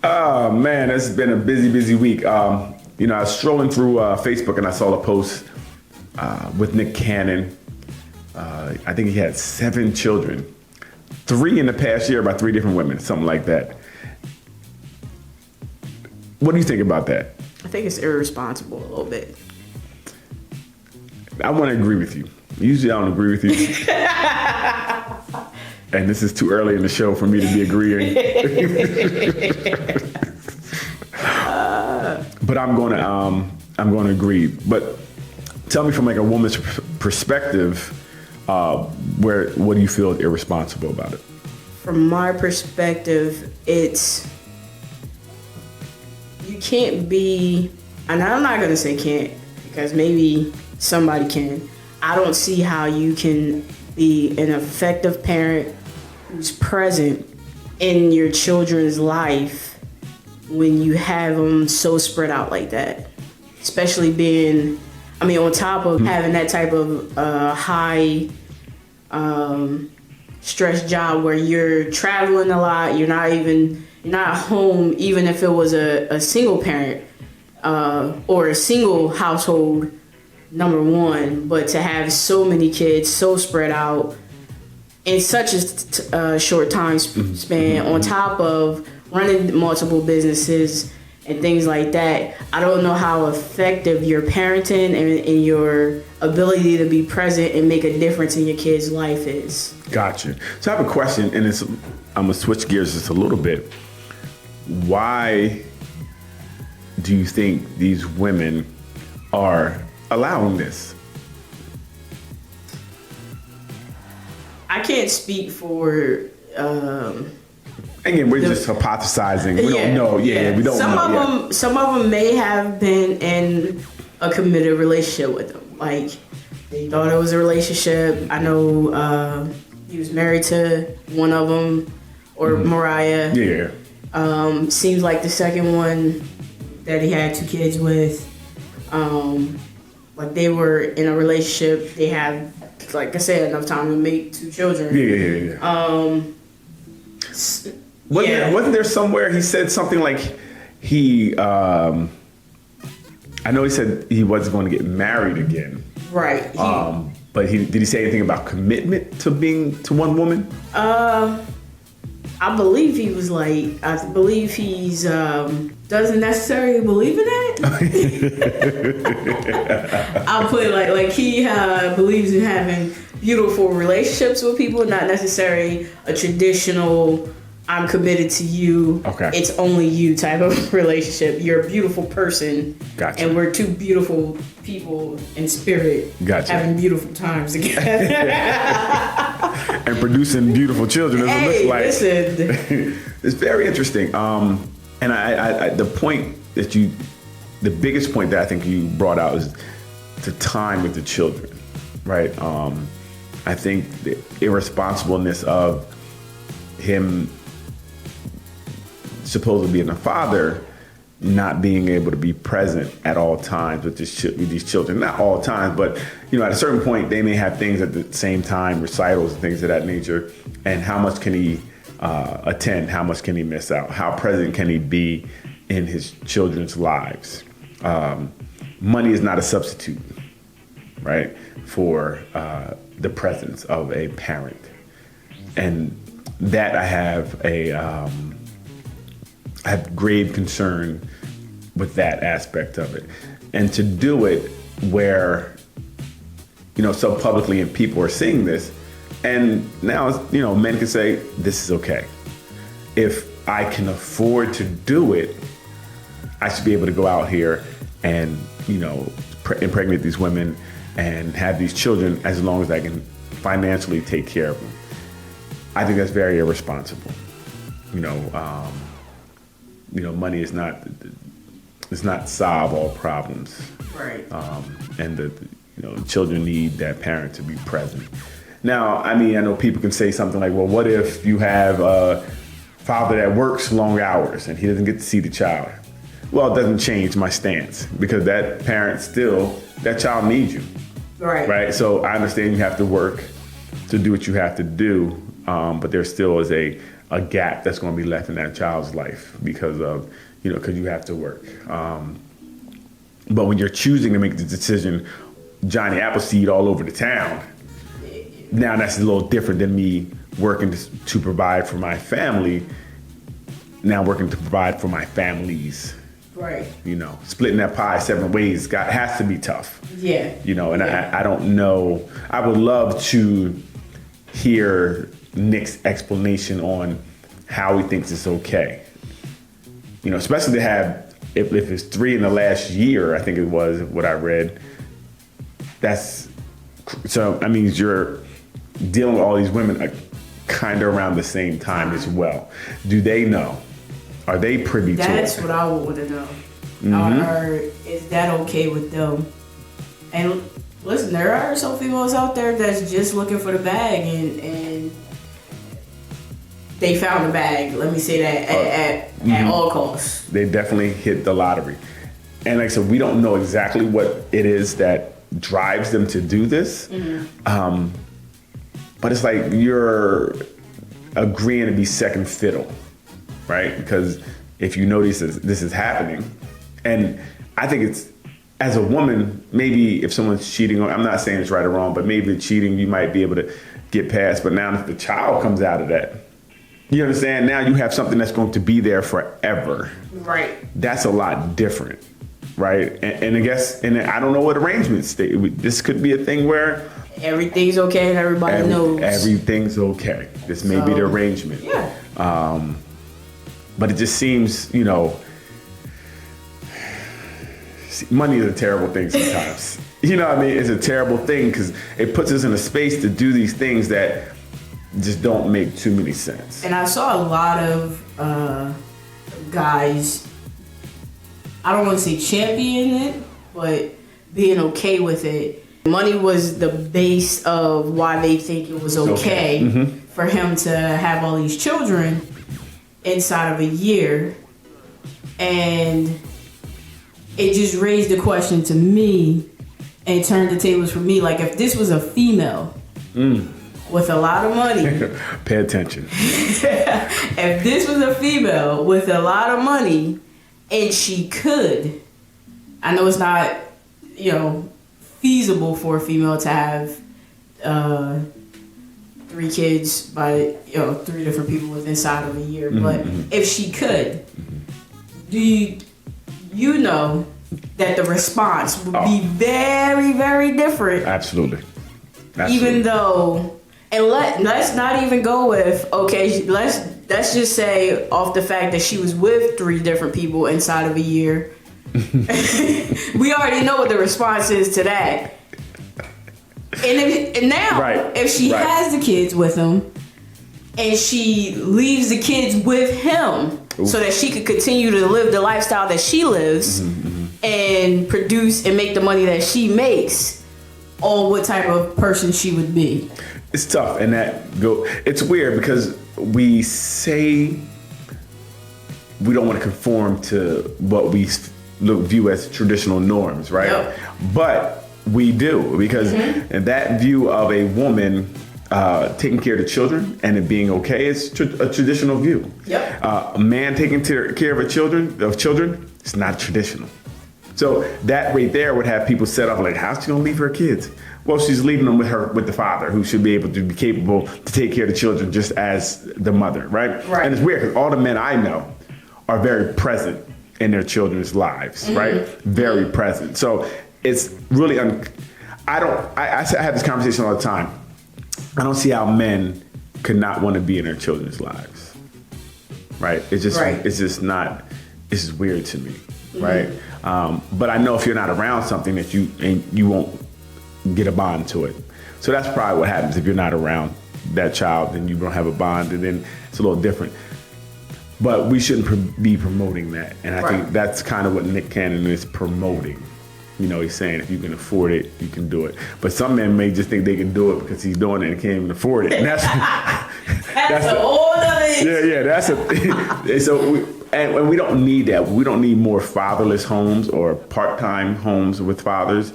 Oh man, it's been a busy week. I was strolling through Facebook and I saw a post with Nick Cannon. I think he had 7 children, 3 in the past year by 3 different women, something like that. What do you think about that? I think it's irresponsible a little bit. I want to agree with you. Usually I don't agree with you. And this is too early in the show for me to be agreeing. But I'm going to agree. But tell me from like a woman's perspective, what do you feel is irresponsible about it? From my perspective, you can't be, and I'm not going to say can't, because maybe somebody can. I don't see how you can be an effective parent who's present in your children's life when you have them so spread out like that. Especially on top of having that type of high stress job where you're traveling a lot, you're not home, even if it was a single parent or a single household, number one, but to have so many kids so spread out in such a short time span, on top of running multiple businesses and things like that, I don't know how effective your parenting and your ability to be present and make a difference in your kid's life is. Gotcha. So I have a question, and I'm gonna switch gears just a little bit. Why do you think these women are allowing this? I can't speak for. Again, we're just hypothesizing. We don't know. Yeah, we don't know. Some of them may have been in a committed relationship with them. Like, they thought it was a relationship. I know he was married to one of them, or Mariah. Yeah. Seems like the second one that he had 2 kids with. Like, they were in a relationship. They had, like I said, enough time to make 2 children. Yeah. Wasn't there somewhere he said something like I know he said he wasn't going to get married again. Right. But did he say anything about commitment to one woman? I believe he was like, I believe he's doesn't necessarily believe in that. I'll put it like he believes in having beautiful relationships with people, not necessarily a traditional I'm committed to you, okay, it's only you type of relationship. You're a beautiful person, gotcha, and we're 2 beautiful people in spirit, gotcha, having beautiful times together. And producing beautiful children, as it looks like. Listen. It's very interesting. And I the biggest point that I think you brought out is the time with the children, right? I think the irresponsibleness of him supposed to being a father, not being able to be present at all times with these children. Not all times, but at a certain point, they may have things at the same time, recitals and things of that nature. And how much can he attend? How much can he miss out? How present can he be in his children's lives? Money is not a substitute, right, for the presence of a parent. And that I have grave concern with that aspect of it. And to do it where, so publicly and people are seeing this, and now, men can say, this is okay. If I can afford to do it, I should be able to go out here and, impregnate these women and have these children as long as I can financially take care of them. I think that's very irresponsible. Money is not solve all problems. Right. And the children need that parent to be present. Now, I know people can say something like, well, what if you have a father that works long hours and he doesn't get to see the child? Well, it doesn't change my stance, because that child needs you. Right. Right. So I understand you have to work to do what you have to do. But there still is a a gap that's going to be left in that child's life because of, because you have to work. But when you're choosing to make the decision, Johnny Appleseed all over the town, now that's a little different than me working to provide for my family, now working to provide for my families. Right. Splitting that pie 7 ways has to be tough. Yeah. And I don't know. I would love to hear Nick's explanation on how he thinks it's okay. Especially to have, if it's 3 in the last year, I think it was what I read. That means you're dealing with all these women kind of around the same time as well. Do they know? Are they privy to it? That's what I want to know. Or is that okay with them? And listen, there are some females out there that's just looking for the bag, and they found the bag. Let me say that at all costs. They definitely hit the lottery. And like I said, we don't know exactly what it is that drives them to do this. But it's like you're agreeing to be second fiddle, right? Because if you know this is happening, and I think it's, as a woman, maybe if someone's cheating, I'm not saying it's right or wrong, but maybe the cheating you might be able to get past. But now if the child comes out of that, you understand, now you have something that's going to be there forever. Right. That's a lot different, right? And I guess, and I don't know what arrangements, this could be a thing where everything's okay and everybody knows. Everything's okay. This may be the arrangement. Yeah. But it just seems, money is a terrible thing sometimes. It's a terrible thing because it puts us in a space to do these things that just don't make too many sense. And I saw a lot of guys, I don't want to say champion it, but being okay with it. Money was the base of why they think it was okay for him to have all these children inside of a year. And it just raised the question to me and turned the tables for me. Like, if this was a female with a lot of money. Pay attention. If this was a female with a lot of money and she could, I know it's not, feasible for a female to have 3 kids by 3 different people within inside of a year. But if she could, do you know that the response would be very, very different? Absolutely. Even though, and let's not even go with, okay, let's just say off the fact that she was with 3 different people inside of a year. We already know what the response is to that. And now, if she has the kids with him and she leaves the kids with him so that she could continue to live the lifestyle that she lives and produce and make the money that she makes, what type of person she would be. It's tough, and it's weird because we say we don't want to conform to what we view as traditional norms, right? Yep. But we do, because that view of a woman taking care of the children and it being okay is a traditional view. Yep. A man taking care of children, it's not traditional. So that right there would have people set up like, how's she gonna leave her kids? Well, she's leaving them with the father, who should be able to be capable to take care of the children just as the mother, right? And it's weird because all the men I know are very present in their children's lives, right? Very present. So it's really, I have this conversation all the time. I don't see how men could not want to be in their children's lives, right? It's just not, it's just weird to me, right? But I know if you're not around something that you won't get a bond to it. So that's probably what happens if you're not around that child, then you don't have a bond, and then it's a little different. But we shouldn't be promoting that. And I think that's kind of what Nick Cannon is promoting. He's saying if you can afford it, you can do it. But some men may just think they can do it because he's doing it and can't even afford it. And that's a whole other issue. Yeah, that's a. So and we don't need that. We don't need more fatherless homes or part-time homes with fathers.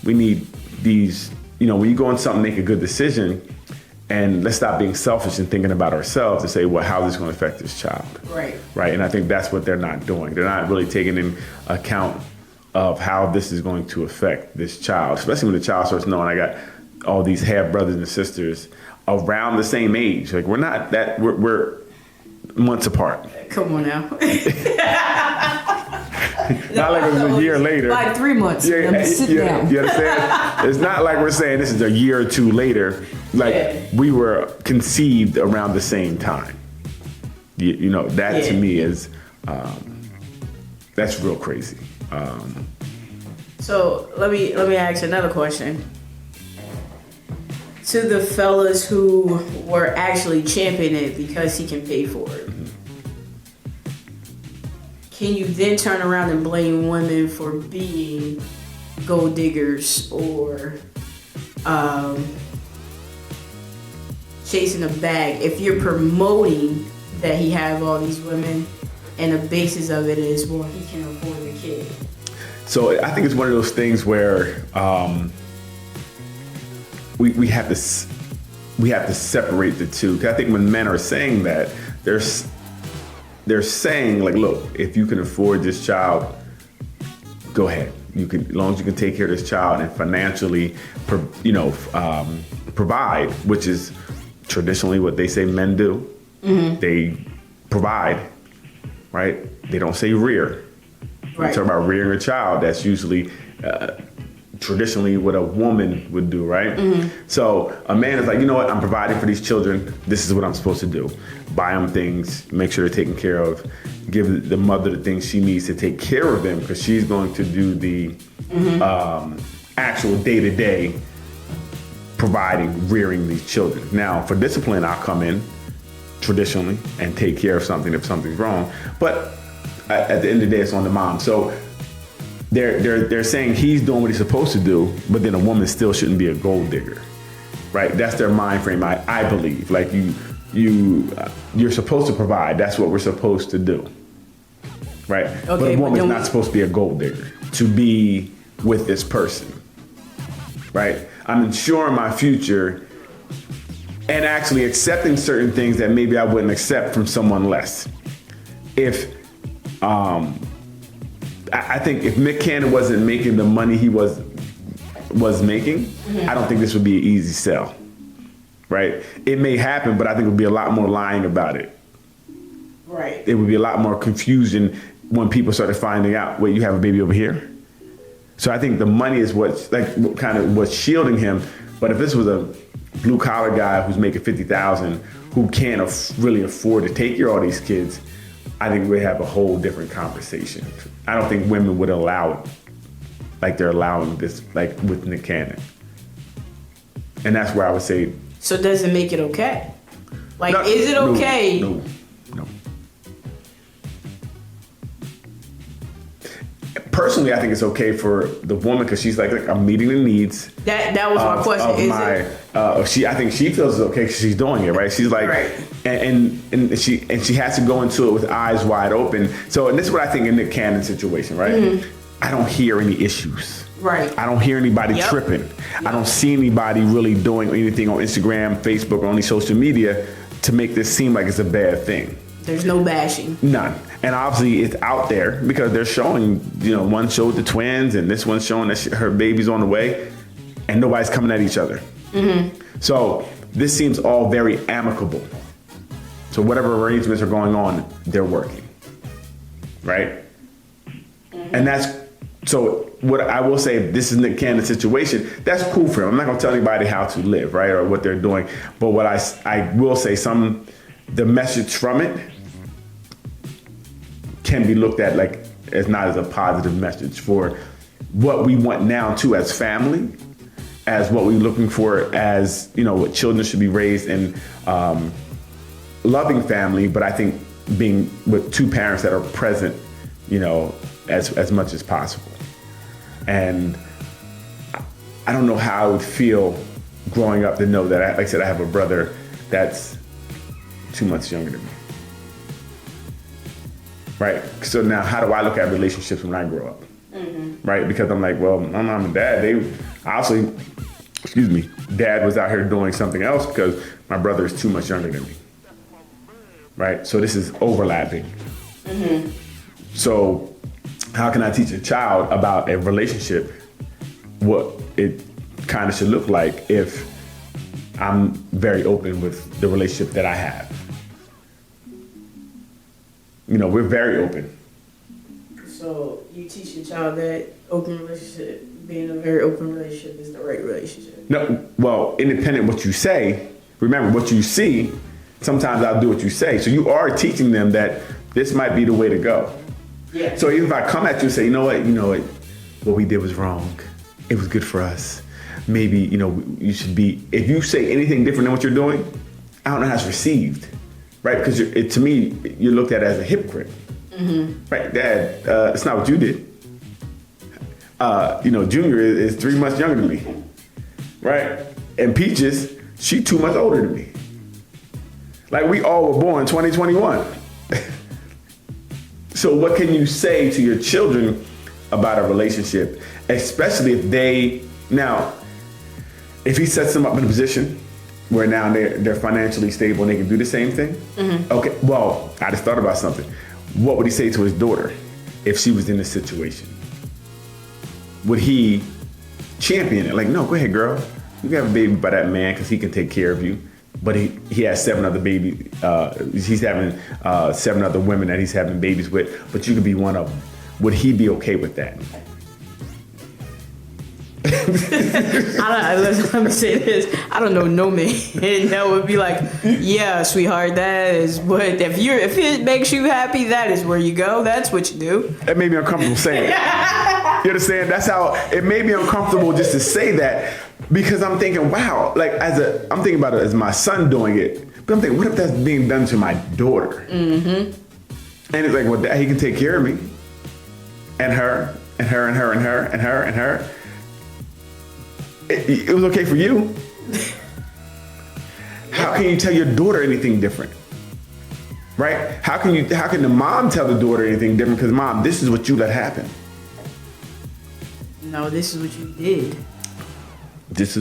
We need these. When you go on something, make a good decision. And let's stop being selfish and thinking about ourselves and say, well, how is this going to affect this child? Right. Right. And I think that's what they're not doing. They're not really taking in account of how this is going to affect this child, especially when the child starts knowing I got all these half brothers and sisters around the same age. Like we're months apart. Come on now. Not like it was a year later. Like 3 months. Sit down. You understand? It's not like we're saying this is a year or two later. Like we were conceived around the same time. You know, that to me is, that's real crazy. So let me ask another question. To the fellas who were actually championing it because he can pay for it, can you then turn around and blame women for being gold diggers or chasing a bag if you're promoting that he have all these women and the basis of it is, well, he can afford the kid? So I think it's one of those things where we have to separate the two. 'Cause I think when men are saying that, they're saying like, look, if you can afford this child, go ahead. You can, as long as you can take care of this child and financially, provide, which is traditionally what they say men do. Mm-hmm. They provide, right? They don't say rear. Right. We talk about rearing a child. That's usually traditionally what a woman would do, right? Mm-hmm. So a man is like, you know what? I'm providing for these children. This is what I'm supposed to do. Buy them things, make sure they're taken care of, give the mother the things she needs to take care of them because she's going to do the actual day-to-day providing, rearing these children. Now, for discipline, I'll come in traditionally and take care of something if something's wrong. But at the end of the day, it's on the mom. So they're saying he's doing what he's supposed to do, but then a woman still shouldn't be a gold digger, right? That's their mind frame. I believe like you're supposed to provide. That's what we're supposed to do, right? Okay, but a woman's not supposed to be a gold digger to be with this person, right? I'm ensuring my future and actually accepting certain things that maybe I wouldn't accept from someone less. I think if Nick Cannon wasn't making the money he was making, I don't think this would be an easy sell, right? It may happen, but I think it would be a lot more lying about it. Right. It would be a lot more confusion when people started finding out, wait, you have a baby over here? So I think the money is what's shielding him. But if this was a blue collar guy who's making $50,000, who can't really afford to take care of all these kids, I think we'd have a whole different conversation. I don't think women would allow it like they're allowing this, like with Nick Cannon. And that's where I would say. So does it make it okay? Like, is it okay? No. Personally, I think it's okay for the woman because she's like, I'm meeting the needs. That was my question. I think she feels it's okay because she's doing it, right? She's like, right. and she has to go into it with eyes wide open. So, and this is what I think in the Cannon situation, right? Mm-hmm. I don't hear any issues. Right. I don't hear anybody tripping. Yep. I don't see anybody really doing anything on Instagram, Facebook, or any social media to make this seem like it's a bad thing. There's no bashing. None. And obviously it's out there because they're showing, one showed the twins and this one's showing that her baby's on the way and nobody's coming at each other. Mm-hmm. So this seems all very amicable. So whatever arrangements are going on, they're working. Right? Mm-hmm. And so what I will say, if this is Nick Cannon's situation, that's cool for him. I'm not going to tell anybody how to live, right? Or what they're doing. But what I will say, the message from it can be looked at like as not as a positive message for what we want now too as family, as what we're looking for as, what children should be raised in loving family, but I think being with two parents that are present, as much as possible. And I don't know how I would feel growing up to know that, like I said, I have a brother that's 2 months younger than me. Right? So now how do I look at relationships when I grow up? Mm-hmm. Right? Because I'm like, well, my mom and dad, dad was out here doing something else because My brother is 2 months younger than me. Right? So this is overlapping. So how can I teach a child about a relationship, what it kind of should look like if I'm very open with the relationship that I have? You know, we're very open. So you teach your child that open relationship, being a very open relationship is the right relationship. No, well, independent of what you say, remember what you see, sometimes I'll do what you say. So you are teaching them that this might be the way to go. Yeah. So even if I come at you and say, you know what we did was wrong. It was good for us. Maybe, you should be, if you say anything different than what you're doing, I don't know how it's received, right? Because to me, you're looked at as a hypocrite. Right, Dad, it's not what you did. Junior is 3 months younger than me, right? And Peaches, she 2 months older than me. Like, we all were born 2021. So what can you say to your children about a relationship, especially if he sets them up in a position where now they're financially stable and they can do the same thing? Okay, well, I just thought about something. What would he say to his daughter if she was in this situation? Would he champion it? Like, no, go ahead, girl. You can have a baby by that man because he can take care of you. But he has 7 other babies. He's having 7 other women that he's having babies with, but you could be one of them. Would he be okay with that? Let me say this. I don't know no man that would be like, yeah, sweetheart, that is what, if it makes you happy, that is where you go. That's what you do. That made me uncomfortable saying it. You understand? That's how it made me uncomfortable just to say that, because I'm thinking, wow, like I'm thinking about it as my son doing it, but I'm thinking, what if that's being done to my daughter? And it's like, well, he can take care of me, and her, and her, and her, and her, and her, and her. It was okay for you. How can you tell your daughter anything different? Right? How can the mom tell the daughter anything different? Because mom, this is what you let happen. No, this is what you did.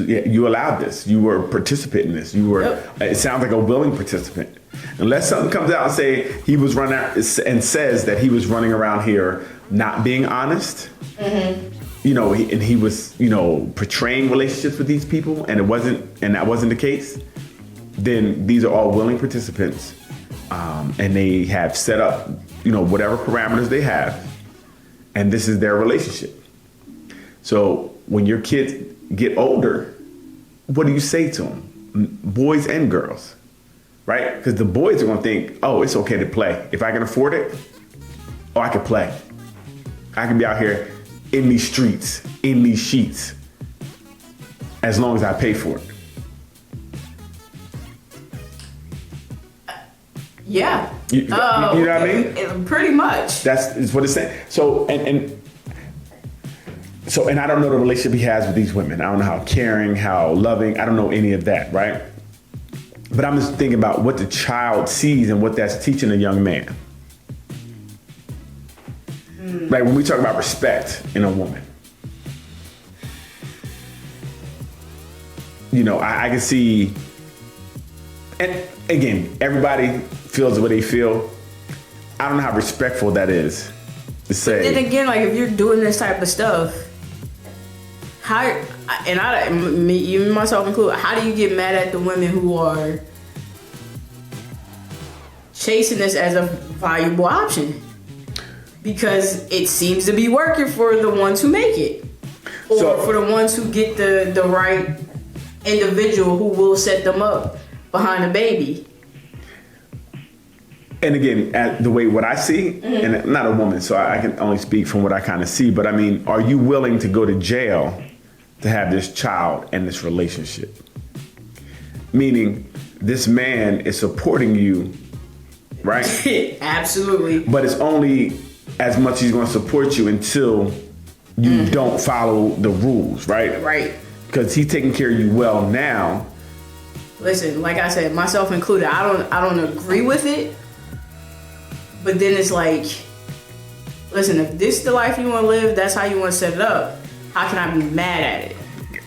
You allowed this. You were a participant in this. You were. Yep. It sounds like a willing participant. Unless something comes out and say he was running out and says that he was running around here not being honest. He was, portraying relationships with these people, and that wasn't the case, then these are all willing participants, and they have set up, whatever parameters they have, and this is their relationship. So when your kids get older, what do you say to them? Boys and girls, right? Because the boys are going to think, oh, it's okay to play. If I can afford it, I can play. I can be out here in these streets, in these sheets, as long as I pay for it. Yeah. You know what I mean? Pretty much. That's what it's saying. So, and I don't know the relationship he has with these women. I don't know how caring, how loving, I don't know any of that, right? But I'm just thinking about what the child sees and what that's teaching a young man. Right, when we talk about respect in a woman, I can see, and again, everybody feels the way they feel. I don't know how respectful that is to say. But then again, like, if you're doing this type of stuff, even myself included, how do you get mad at the women who are chasing this as a valuable option? Because it seems to be working for the ones who make it. Or for the ones who get the right individual who will set them up behind a baby. And again, the way what I see, and I'm not a woman, so I can only speak from what I kind of see, but I mean, are you willing to go to jail to have this child and this relationship? Meaning, this man is supporting you, right? Absolutely. But it's only as much he's going to support you until you don't follow the rules, right? Right. Because he's taking care of you well now. Listen, like I said, myself included, I don't agree with it. But then it's like, listen, if this is the life you want to live, that's how you want to set it up. How can I be mad at it?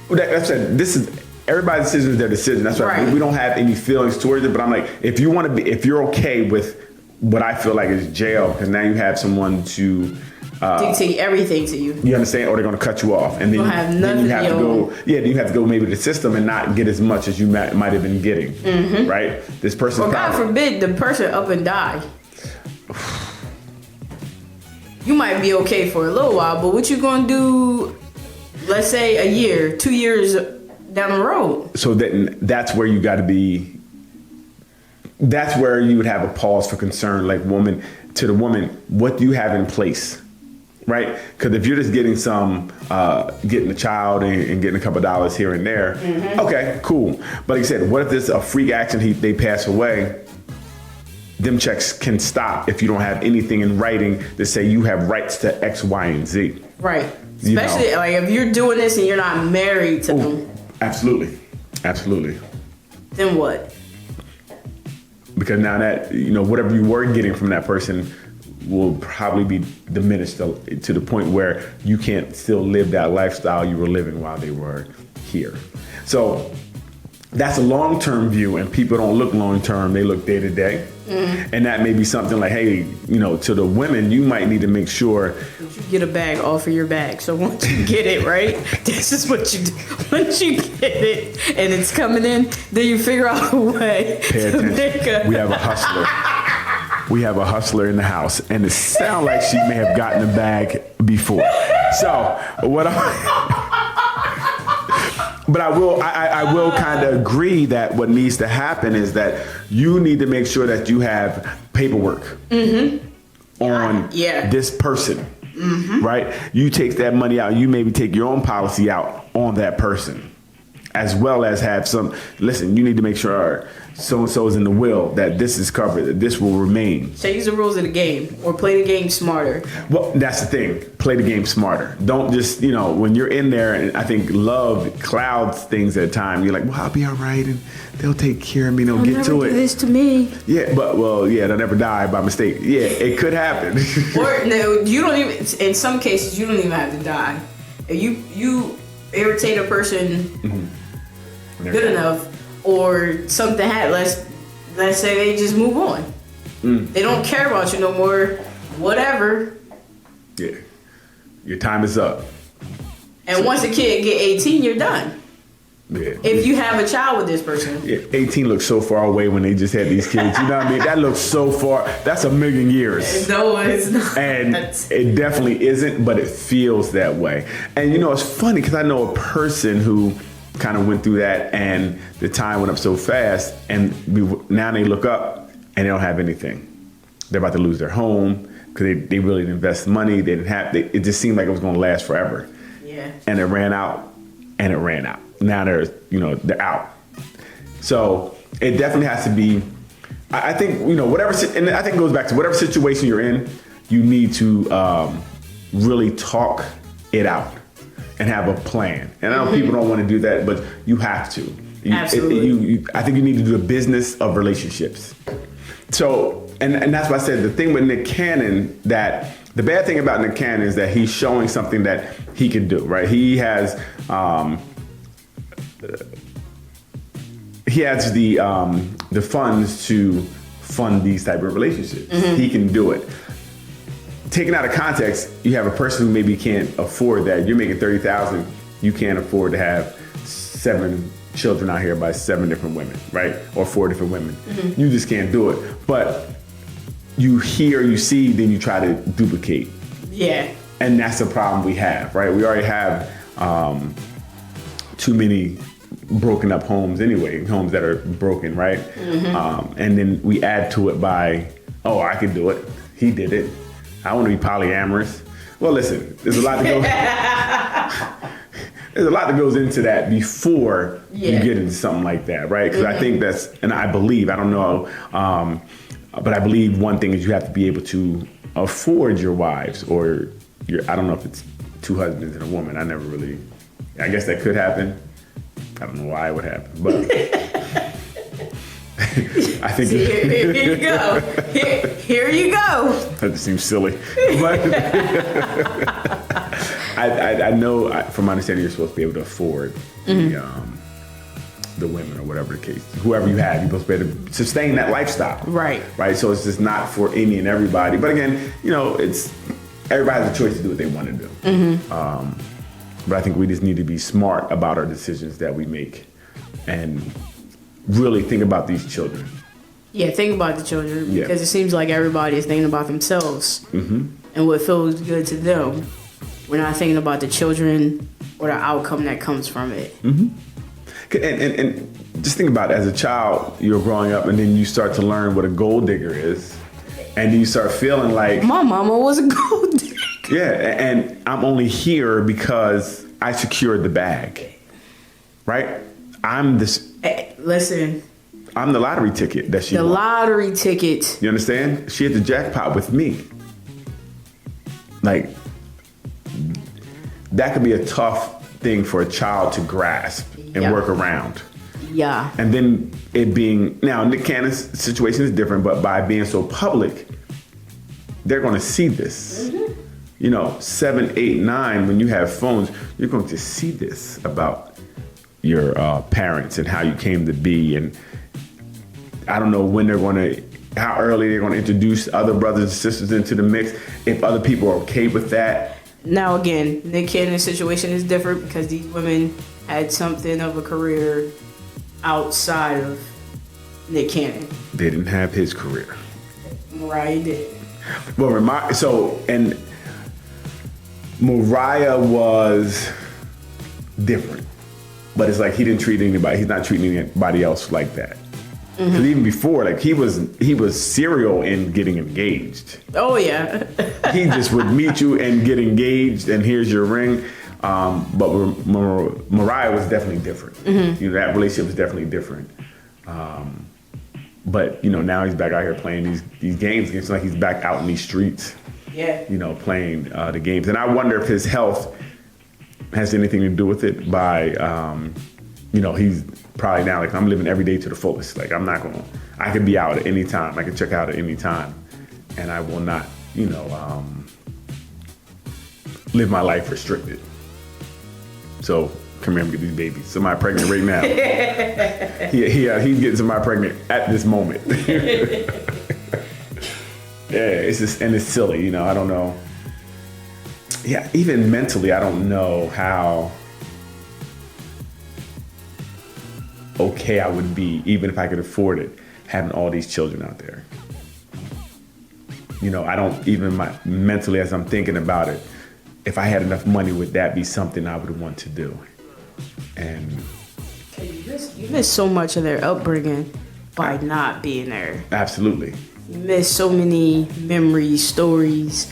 That's it. This is everybody's decision is their decision. That's why we don't have any feelings towards it. But I'm like, if you're okay with what I feel like is jail, because now you have someone to dictate everything to you. You understand? Or they're going to cut you off, and then you have to go. Yeah, then you have to go maybe to the system and not get as much as you might have been getting. Mm-hmm. Right? This person. Or God forbid the person up and die. You might be okay for a little while, but what you going to do? Let's say a year, 2 years down the road. So that's where you got to be. That's where you would have a pause for concern, like to the woman, what do you have in place, right? Because if you're just getting getting a child and getting a couple of dollars here and there, okay, cool. But like I said, what if there's a freak accident, they pass away? Them checks can stop if you don't have anything in writing to say you have rights to X, Y, and Z. Right. Especially like if you're doing this and you're not married to them. Absolutely. Absolutely. Then what? Because now that, whatever you were getting from that person will probably be diminished to the point where you can't still live that lifestyle you were living while they were here. So that's a long-term view, and people don't look long-term, they look day-to-day. And that may be something like, hey, to the women, you might need to make sure you get a bag off of your bag. So once you get it, right, this is what you do. Once you get it and it's coming in, then you figure out a way to make We have a hustler. We have a hustler in the house, and it sounds like she may have gotten a bag before. So But I will kind of agree that what needs to happen is that you need to make sure that you have paperwork on this person, right? You take that money out, you maybe take your own policy out on that person, as well as have listen, you need to make sure so-and-so is in the will, that this is covered, that this will remain. Change the rules of the game, or play the game smarter. Well, that's the thing. Play the game smarter. Don't just, when you're in there, and I think love clouds things at times. You're like, well, I'll be all right, and they'll take care of me, they'll get to it. Do this to me. Yeah, they'll never die by mistake. Yeah, it could happen. Or no, you don't even, in some cases, you don't even have to die. If you irritate a person good enough, or something let's say they just move on. They don't care about you no more, whatever. Yeah. Your time is up. And once a kid get 18, you're done. Yeah. If you have a child with this person. Yeah, 18 looks so far away when they just had these kids. You know what I mean? That looks so far. That's 1,000,000 years. No, it's not. And it definitely isn't, but it feels that way. And it's funny because I know a person who kind of went through that, and the time went up so fast, and now they look up and they don't have anything. They're about to lose their home because they really didn't invest money. They didn't have. It just seemed like it was going to last forever. Yeah. And it ran out, and it ran out. Now they're out. So it definitely has to be. I think whatever, and I think it goes back to whatever situation you're in. You need to really talk it out and have a plan. And I know people don't want to do that, but you have to. Absolutely. I think you need to do a business of relationships. So, and that's why I said the thing with Nick Cannon, that the bad thing about Nick Cannon is that he's showing something that he can do, right? He has the funds to fund these type of relationships. He can do it. Taken out of context, you have a person who maybe can't afford that. You're making $30,000. You can't afford to have 7 children out here by 7 different women, right? Or 4 different women. You just can't do it. But you hear, you see, then you try to duplicate. Yeah. And that's the problem we have, right? We already have too many broken up homes anyway, homes that are broken, right? And then we add to it by, I can do it. He did it. I want to be polyamorous. Well, listen, there's a lot to go. There's a lot that goes into that before you get into something like that, right? Because I think and I believe, I don't know, but I believe one thing is you have to be able to afford your wives, or I don't know if it's 2 husbands and a woman. I guess that could happen. I don't know why it would happen, but. I think here you go. Here you go. That just seems silly. But I know, from my understanding, you're supposed to be able to afford the women or whatever the case. Whoever you have, you're supposed to be able to sustain that lifestyle. Right. Right. So it's just not for any and everybody. But again, it's everybody has a choice to do what they want to do. But I think we just need to be smart about our decisions that we make and really think about these children. Yeah, think about the children because it seems like everybody is thinking about themselves and what feels good to them. We're not thinking about the children or the outcome that comes from it. And just think about it. As a child, you're growing up and then you start to learn what a gold digger is. And you start feeling like... My mama was a gold digger. Yeah, and I'm only here because I secured the bag. Right? I'm this... Listen... I'm the lottery ticket that she won. The lottery ticket. You understand? She hit the jackpot with me. Like, that could be a tough thing for a child to grasp and work around. Yeah. And then it being, now Nick Cannon's situation is different, but by being so public, they're going to see this. 7, 8, 9, when you have phones, you're going to see this about your parents and how you came to be. And I don't know when how early they're going to introduce other brothers and sisters into the mix, if other people are okay with that. Now, again, Nick Cannon's situation is different because these women had something of a career outside of Nick Cannon. They didn't have his career. Mariah did. Well, and Mariah was different. But it's like he didn't treat anybody. He's not treating anybody else like that. Because even before, like he was serial in getting engaged. Oh yeah. He just would meet you and get engaged, and here's your ring. But Mariah was definitely different. That relationship was definitely different. But now he's back out here playing these games. It's like he's back out in these streets. Yeah. Playing the games, and I wonder if his health has anything to do with it. By he's probably now like, I'm living every day to the fullest. Like I could be out at any time. I can check out at any time, and I will not live my life restricted. So come here and get these babies. Somebody pregnant right now. He's getting somebody pregnant at this moment. Yeah, it's just, and it's silly, I don't know. Yeah, even mentally, I don't know how okay I would be, even if I could afford it, having all these children out there. I don't even mentally, as I'm thinking about it, if I had enough money, would that be something I would want to do? And you miss so much of their upbringing by not being there. Absolutely. You miss so many memories, stories,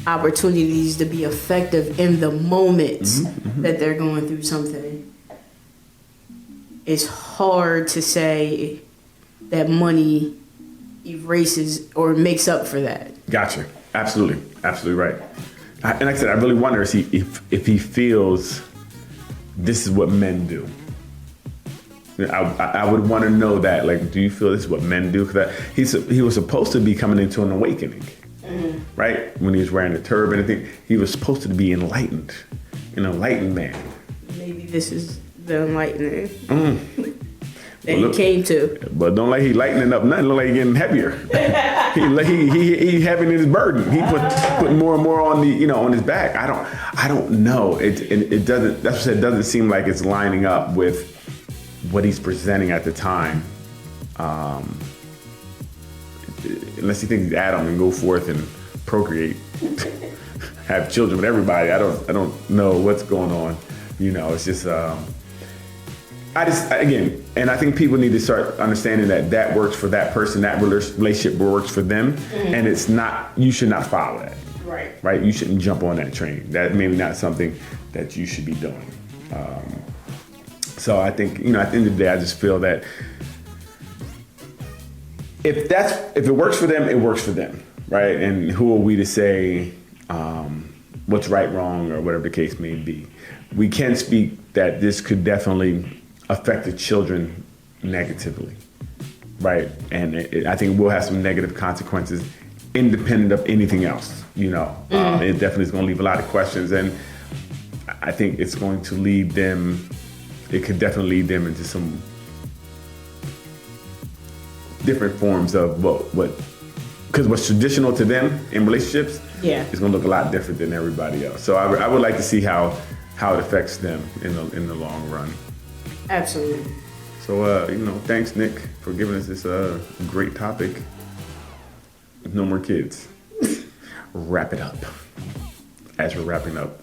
opportunities to be effective in the moments that they're going through something. It's hard to say that money erases or makes up for that. Gotcha. Absolutely. Absolutely right. And like I said, I really wonder if he feels this is what men do. I would want to know that. Like, do you feel this is what men do? Because he was supposed to be coming into an awakening, right? When he was wearing the turban and thing, he was supposed to be enlightened, an enlightened man. Maybe this is the enlightening that he came to. But don't like he lightening up nothing. Look like he getting heavier. he having his burden. He put more and more on on his back. I don't know. It doesn't. That's what I said. It doesn't seem like it's lining up with what he's presenting at the time. Unless he thinks he's Adam and go forth and procreate, have children with everybody. I don't know what's going on. It's just. Again, and I think people need to start understanding that works for that person, that relationship works for them, and it's not, you should not follow that. Right? You shouldn't jump on that train. That maybe not something that you should be doing. So I think, at the end of the day, I just feel that if it works for them, it works for them, right? And who are we to say what's right, wrong, or whatever the case may be? We can speak that this could definitely affect the children negatively, right? And I think we'll have some negative consequences independent of anything else, It definitely is going to leave a lot of questions, and I think it's going to lead them it could definitely lead them into some different forms of what because what's traditional to them in relationships is going to look a lot different than everybody else. So I would like to see how it affects them in the long run. Absolutely. So thanks, Nick, for giving us this great topic. No more kids. Wrap it up. As we're wrapping up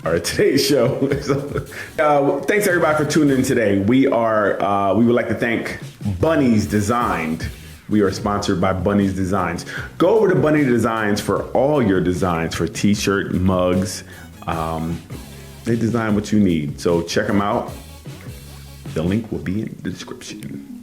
our today's show. So, thanks everybody for tuning in today. We would like to thank Bunny's Designed. We are sponsored by Bunny's Designs. Go over to Bunny Designs for all your designs for t-shirt, mugs. They design what you need. So check them out. The link will be in the description.